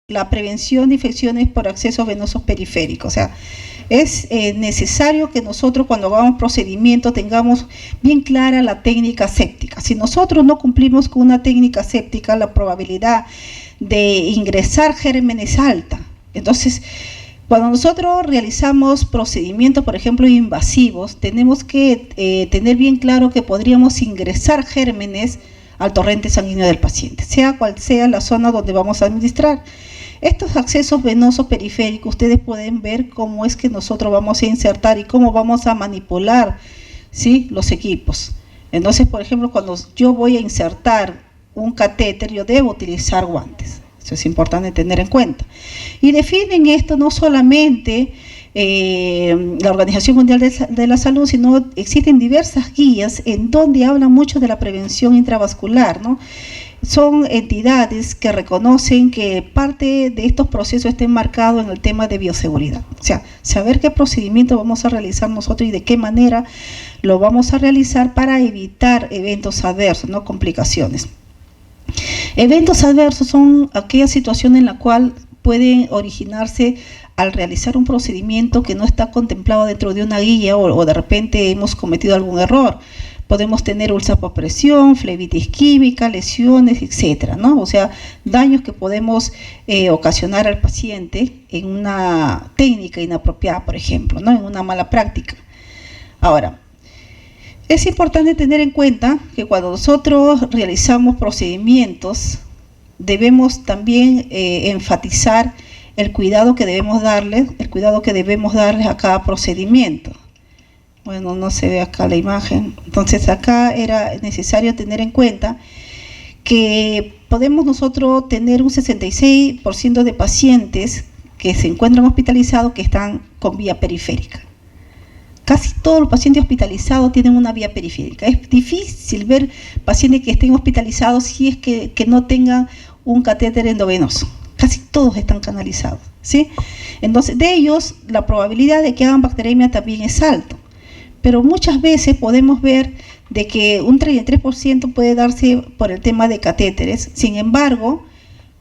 la prevención de infecciones por accesos venosos periféricos. O sea, es necesario que nosotros cuando hagamos procedimiento tengamos bien clara la técnica séptica. Si nosotros no cumplimos con una técnica séptica, la probabilidad de ingresar gérmenes es alta. Entonces, cuando nosotros realizamos procedimientos, por ejemplo, invasivos, tenemos que tener bien claro que podríamos ingresar gérmenes al torrente sanguíneo del paciente, sea cual sea la zona donde vamos a administrar. Estos accesos venosos periféricos, ustedes pueden ver cómo es que nosotros vamos a insertar y cómo vamos a manipular, ¿sí?, los equipos. Entonces, por ejemplo, cuando yo voy a insertar un catéter, yo debo utilizar guantes. Eso es importante tener en cuenta. Y definen esto no solamente la Organización Mundial de la Salud, sino existen diversas guías en donde hablan mucho de la prevención intravascular, ¿no? Son entidades que reconocen que parte de estos procesos está enmarcado en el tema de bioseguridad. O sea, saber qué procedimiento vamos a realizar nosotros y de qué manera lo vamos a realizar para evitar eventos adversos, no complicaciones. Eventos adversos son aquellas situaciones en la cual pueden originarse al realizar un procedimiento que no está contemplado dentro de una guía o de repente hemos cometido algún error. Podemos tener úlceras por presión, flebitis química, lesiones, etcétera, ¿no? O sea, daños que podemos ocasionar al paciente en una técnica inapropiada, por ejemplo, ¿no?, en una mala práctica. Ahora, es importante tener en cuenta que cuando nosotros realizamos procedimientos, debemos también enfatizar el cuidado que debemos darles, a cada procedimiento. Bueno, no se ve acá la imagen. Entonces acá era necesario tener en cuenta que podemos nosotros tener un 66% de pacientes que se encuentran hospitalizados que están con vía periférica. Casi todos los pacientes hospitalizados tienen una vía periférica. Es difícil ver pacientes que estén hospitalizados si es que no tengan un catéter endovenoso. Casi todos están canalizados, ¿sí? Entonces, de ellos, la probabilidad de que hagan bacteremia también es alta. Pero muchas veces podemos ver de que un 33% puede darse por el tema de catéteres. Sin embargo,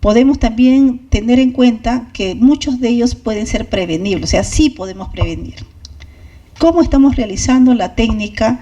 podemos también tener en cuenta que muchos de ellos pueden ser prevenibles, o sea, sí podemos prevenir. ¿Cómo estamos realizando la técnica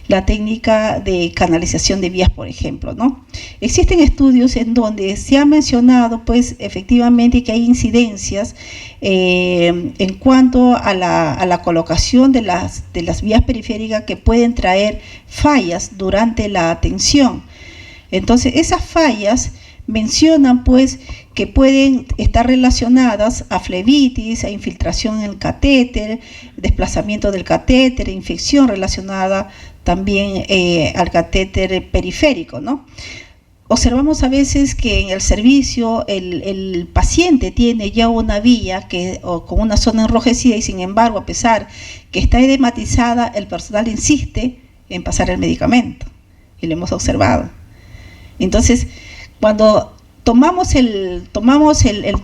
de canalización de vías, por ejemplo, ¿no? Existen estudios en donde se ha mencionado, pues, efectivamente que hay incidencias en cuanto a la colocación de las vías periféricas que pueden traer fallas durante la atención. Entonces, esas fallas mencionan, pues, que pueden estar relacionadas a flebitis, a infiltración en el catéter, desplazamiento del catéter, infección relacionada también al catéter periférico, ¿no? Observamos a veces que en el servicio el paciente tiene ya una vía con una zona enrojecida y sin embargo, a pesar que está edematizada, el personal insiste en pasar el medicamento y lo hemos observado. Entonces, cuando tomamos el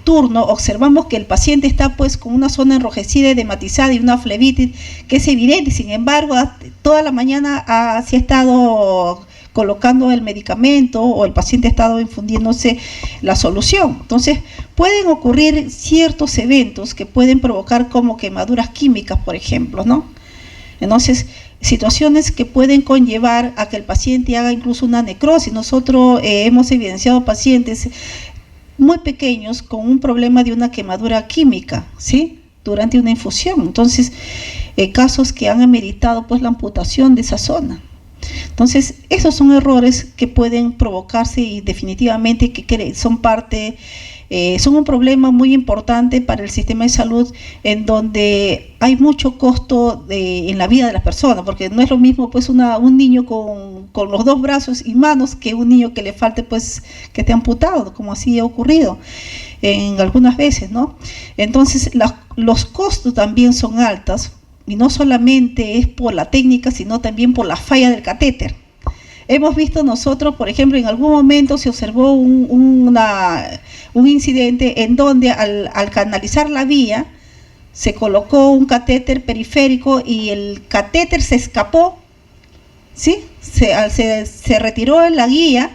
turno, observamos que el paciente está pues con una zona enrojecida, edematizada y una flebitis que es evidente. Sin embargo, toda la mañana se ha estado colocando el medicamento o el paciente ha estado infundiéndose la solución. Entonces, pueden ocurrir ciertos eventos que pueden provocar como quemaduras químicas, por ejemplo, ¿no? Entonces, situaciones que pueden conllevar a que el paciente haga incluso una necrosis. Nosotros hemos evidenciado pacientes muy pequeños con un problema de una quemadura química, ¿sí?, durante una infusión. Entonces, casos que han ameritado pues la amputación de esa zona. Entonces, esos son errores que pueden provocarse y definitivamente que son parte, son un problema muy importante para el sistema de salud, en donde hay mucho costo en la vida de las personas, porque no es lo mismo pues un niño con los dos brazos y manos que un niño que le falte pues que esté amputado, como así ha ocurrido en algunas veces, ¿no? Entonces, los costos también son altos. Y no solamente es por la técnica, sino también por la falla del catéter. Hemos visto nosotros, por ejemplo, en algún momento se observó un incidente en donde al canalizar la vía, se colocó un catéter periférico y el catéter se escapó, ¿sí? Se retiró en la guía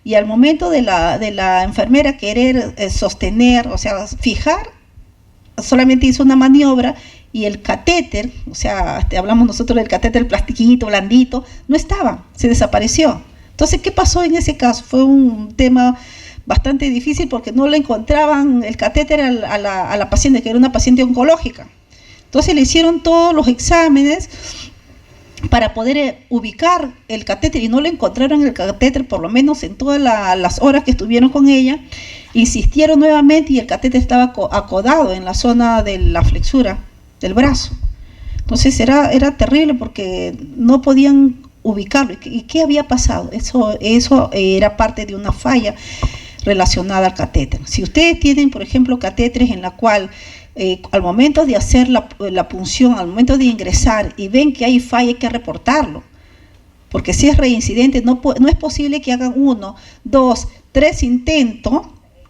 y al momento de la enfermera querer sostener, o sea, fijar, solamente hizo una maniobra y el catéter, o sea, hablamos nosotros del catéter plastiquito, blandito, no estaba, se desapareció. Entonces, ¿qué pasó en ese caso? Fue un tema bastante difícil porque no le encontraban el catéter a la paciente, que era una paciente oncológica. Entonces le hicieron todos los exámenes para poder ubicar el catéter y no le encontraron el catéter, por lo menos en todas las horas que estuvieron con ella. Insistieron nuevamente y el catéter estaba acodado en la zona de la flexura del brazo. Entonces era terrible porque no podían ubicarlo. ¿Y qué había pasado? Eso era parte de una falla relacionada al catéter. Si ustedes tienen, por ejemplo, catéteres en la cual al momento de hacer la punción, al momento de ingresar y ven que hay falla, hay que reportarlo. Porque si es reincidente, no es posible que hagan 1, 2, 3 intentos,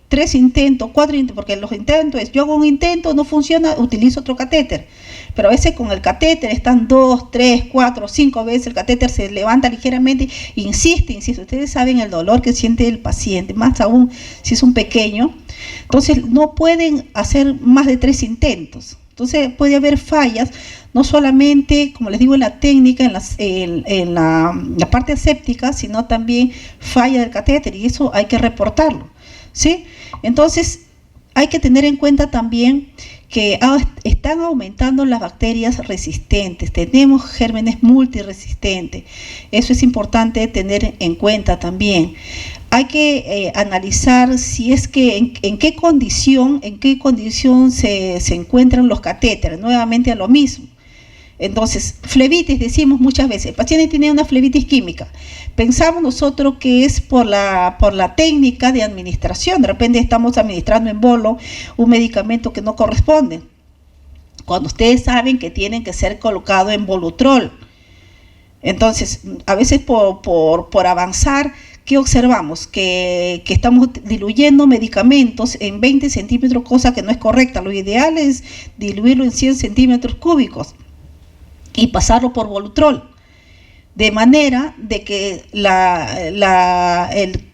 4 intentos, porque los intentos es, yo hago un intento, no funciona, utilizo otro catéter. Pero a veces con el catéter están 2, 3, 4, 5 veces, el catéter se levanta ligeramente, insiste. Ustedes saben el dolor que siente el paciente, más aún si es un pequeño. Entonces no pueden hacer más de 3 intentos. Entonces puede haber fallas, no solamente, como les digo, en la técnica, en la parte aséptica, sino también falla del catéter, y eso hay que reportarlo, ¿sí? Entonces hay que tener en cuenta también que están aumentando las bacterias resistentes, tenemos gérmenes multiresistentes, eso es importante tener en cuenta también. Hay que analizar si es que en qué condición se encuentran los catéteres, nuevamente a lo mismo. Entonces, flebitis, decimos muchas veces, el paciente tiene una flebitis química. Pensamos nosotros que es por la técnica de administración. De repente estamos administrando en bolo un medicamento que no corresponde, cuando ustedes saben que tienen que ser colocado en Volutrol. Entonces, a veces por avanzar, ¿qué observamos? Que estamos diluyendo medicamentos en 20 centímetros, cosa que no es correcta. Lo ideal es diluirlo en 100 centímetros cúbicos y pasarlo por Volutrol, de manera de que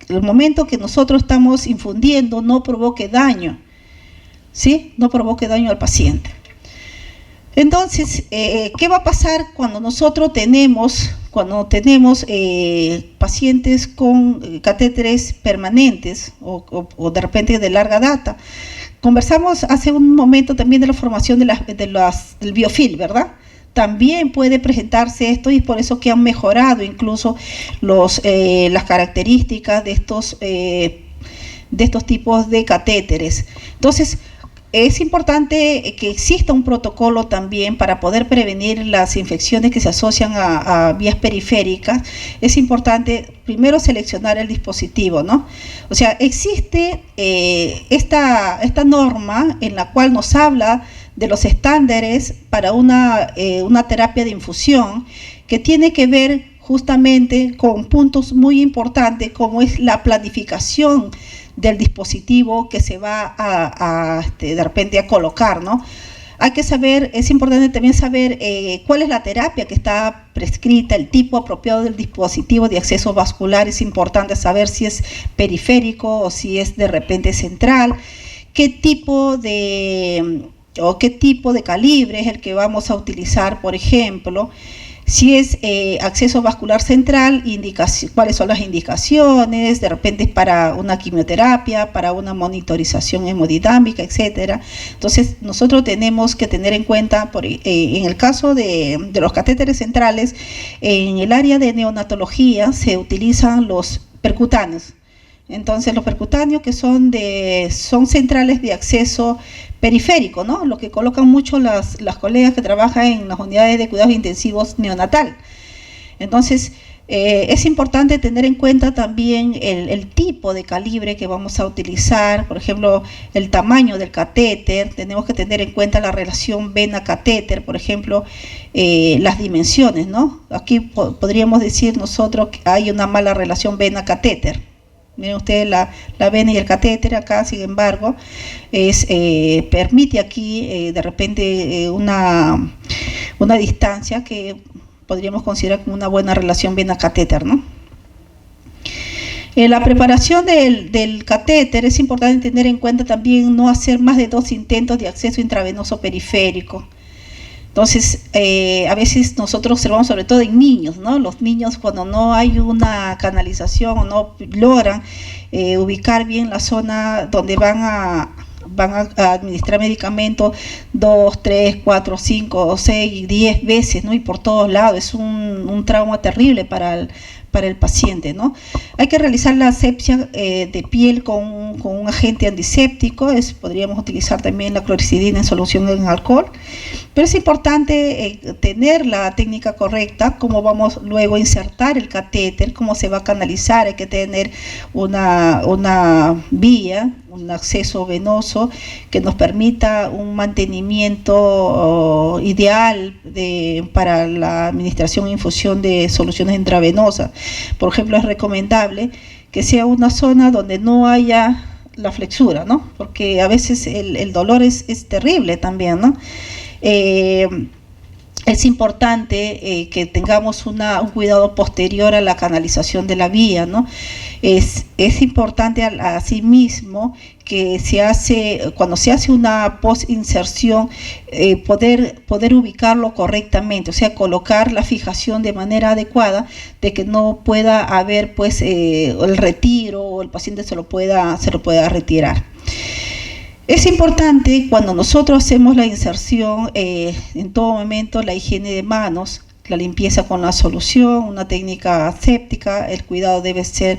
el momento que nosotros estamos infundiendo no provoque daño, ¿sí? No provoque daño al paciente. Entonces, ¿qué va a pasar cuando nosotros tenemos pacientes con catéteres permanentes o de repente de larga data? Conversamos hace un momento también de la formación del biofilm, ¿verdad? También puede presentarse esto, y por eso que han mejorado incluso las características de estos tipos de catéteres. Entonces, es importante que exista un protocolo también para poder prevenir las infecciones que se asocian a vías periféricas. Es importante primero seleccionar el dispositivo, ¿no? O sea, existe esta norma en la cual nos habla de los estándares para una terapia de infusión, que tiene que ver justamente con puntos muy importantes, como es la planificación del dispositivo que se va de repente a colocar, ¿no? Hay que saber, es importante también saber cuál es la terapia que está prescrita, el tipo apropiado del dispositivo de acceso vascular. Es importante saber si es periférico o si es de repente central, qué tipo de calibre es el que vamos a utilizar, por ejemplo. Si es acceso vascular central, cuáles son las indicaciones, de repente es para una quimioterapia, para una monitorización hemodinámica, etcétera. Entonces, nosotros tenemos que tener en cuenta, en el caso de los catéteres centrales, en el área de neonatología se utilizan los percutáneos. Entonces, los percutáneos que son centrales de acceso periférico, ¿no? Lo que colocan mucho las colegas que trabajan en las unidades de cuidados intensivos neonatal. Entonces, es importante tener en cuenta también el tipo de calibre que vamos a utilizar, por ejemplo, el tamaño del catéter. Tenemos que tener en cuenta la relación vena-catéter, por ejemplo, las dimensiones, ¿no? Aquí podríamos decir nosotros que hay una mala relación vena-catéter. Miren ustedes la vena y el catéter acá, sin embargo, permite aquí de repente una distancia que podríamos considerar como una buena relación vena-catéter, ¿no? La preparación del catéter es importante tener en cuenta también no hacer más de 2 intentos de acceso intravenoso periférico. Entonces, a veces nosotros observamos, sobre todo en niños, ¿no? Los niños, cuando no hay una canalización o no logran ubicar bien la zona donde van a administrar medicamentos 2, 3, 4, 5, 6, 10 veces, ¿no? Y por todos lados, es un trauma terrible para el paciente, ¿no? Hay que realizar la asepsia de piel con un agente antiséptico, podríamos utilizar también la clorexidina en solución en alcohol, pero es importante tener la técnica correcta, cómo vamos luego a insertar el catéter, cómo se va a canalizar, hay que tener una vía, un acceso venoso que nos permita un mantenimiento ideal para la administración e infusión de soluciones intravenosas. Por ejemplo, es recomendable que sea una zona donde no haya la flexura, ¿no? Porque a veces el dolor es terrible también, ¿no? Es importante que tengamos un cuidado posterior a la canalización de la vía, ¿no? Es importante asimismo que cuando se hace una post-inserción, poder ubicarlo correctamente, o sea, colocar la fijación de manera adecuada, de que no pueda haber pues el retiro o el paciente se lo pueda retirar. Es importante cuando nosotros hacemos la inserción, en todo momento la higiene de manos, la limpieza con la solución, una técnica aséptica, el cuidado debe ser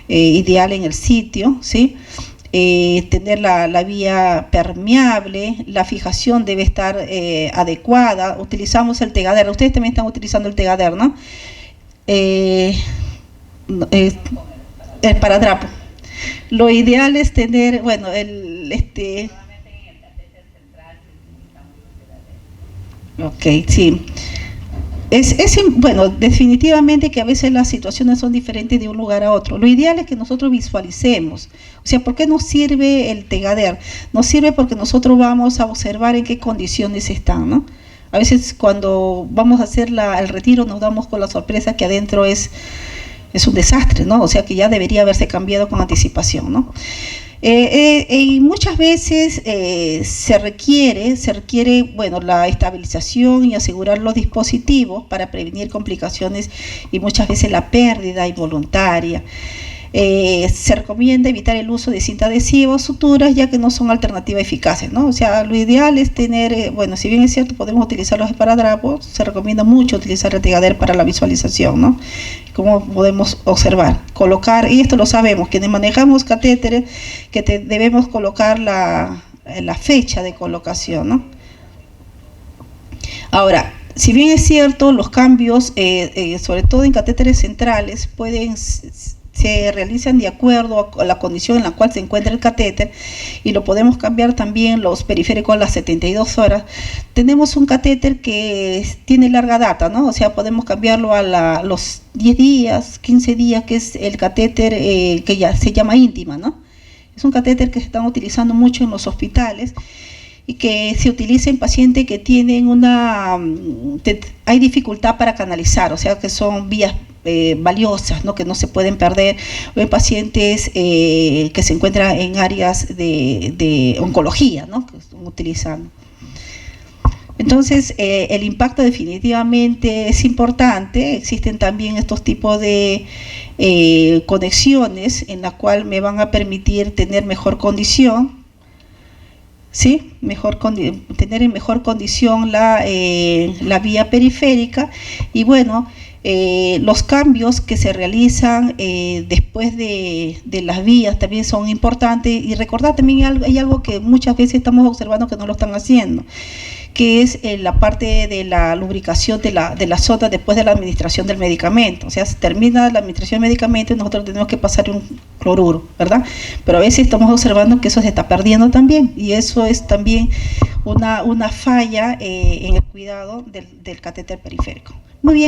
ideal en el sitio, ¿sí? Tener la vía permeable, la fijación debe estar adecuada, utilizamos el Tegader, ustedes también están utilizando el Tegader, ¿no? El paradrapo. Lo ideal es tener, bueno, ok, sí. Bueno, definitivamente que a veces las situaciones son diferentes de un lugar a otro. Lo ideal es que nosotros visualicemos. O sea, ¿por qué nos sirve el Tegader? Nos sirve porque nosotros vamos a observar en qué condiciones están, ¿no? A veces cuando vamos a hacer el retiro nos damos con la sorpresa que adentro es un desastre, ¿no? O sea, que ya debería haberse cambiado con anticipación, ¿no? Y muchas veces se requiere, bueno, la estabilización y asegurar los dispositivos para prevenir complicaciones y muchas veces la pérdida involuntaria. Se recomienda evitar el uso de cinta adhesiva o suturas, ya que no son alternativas eficaces, ¿no? O sea, lo ideal es tener, bueno, si bien es cierto, podemos utilizar los esparadrapos, se recomienda mucho utilizar el Tegader para la visualización, ¿no? Como podemos observar, colocar, y esto lo sabemos, quienes manejamos catéteres, que debemos colocar la fecha de colocación, ¿no? Ahora, si bien es cierto, los cambios, sobre todo en catéteres centrales, se realizan de acuerdo a la condición en la cual se encuentra el catéter, y lo podemos cambiar también los periféricos a las 72 horas. Tenemos un catéter que tiene larga data, ¿no? O sea, podemos cambiarlo a los 10 días, 15 días, que es el catéter que ya se llama íntima, ¿no? Es un catéter que se están utilizando mucho en los hospitales y que se utiliza en pacientes que tienen hay dificultad para canalizar, o sea, que son vías valiosas, ¿no? Que no se pueden perder, o en pacientes que se encuentran en áreas de oncología, ¿no? Que están utilizando. Entonces, el impacto definitivamente es importante. Existen también estos tipos de conexiones en la cual me van a permitir tener mejor condición, ¿sí? Tener en mejor condición la vía periférica, y bueno, los cambios que se realizan después de las vías también son importantes. Y recordar también hay algo que muchas veces estamos observando que no lo están haciendo, que es la parte de la lubricación de la zona después de la administración del medicamento. O sea, se termina la administración del medicamento y nosotros tenemos que pasar un cloruro, ¿verdad? Pero a veces estamos observando que eso se está perdiendo también, y eso es también una falla en el cuidado del catéter periférico. Muy bien.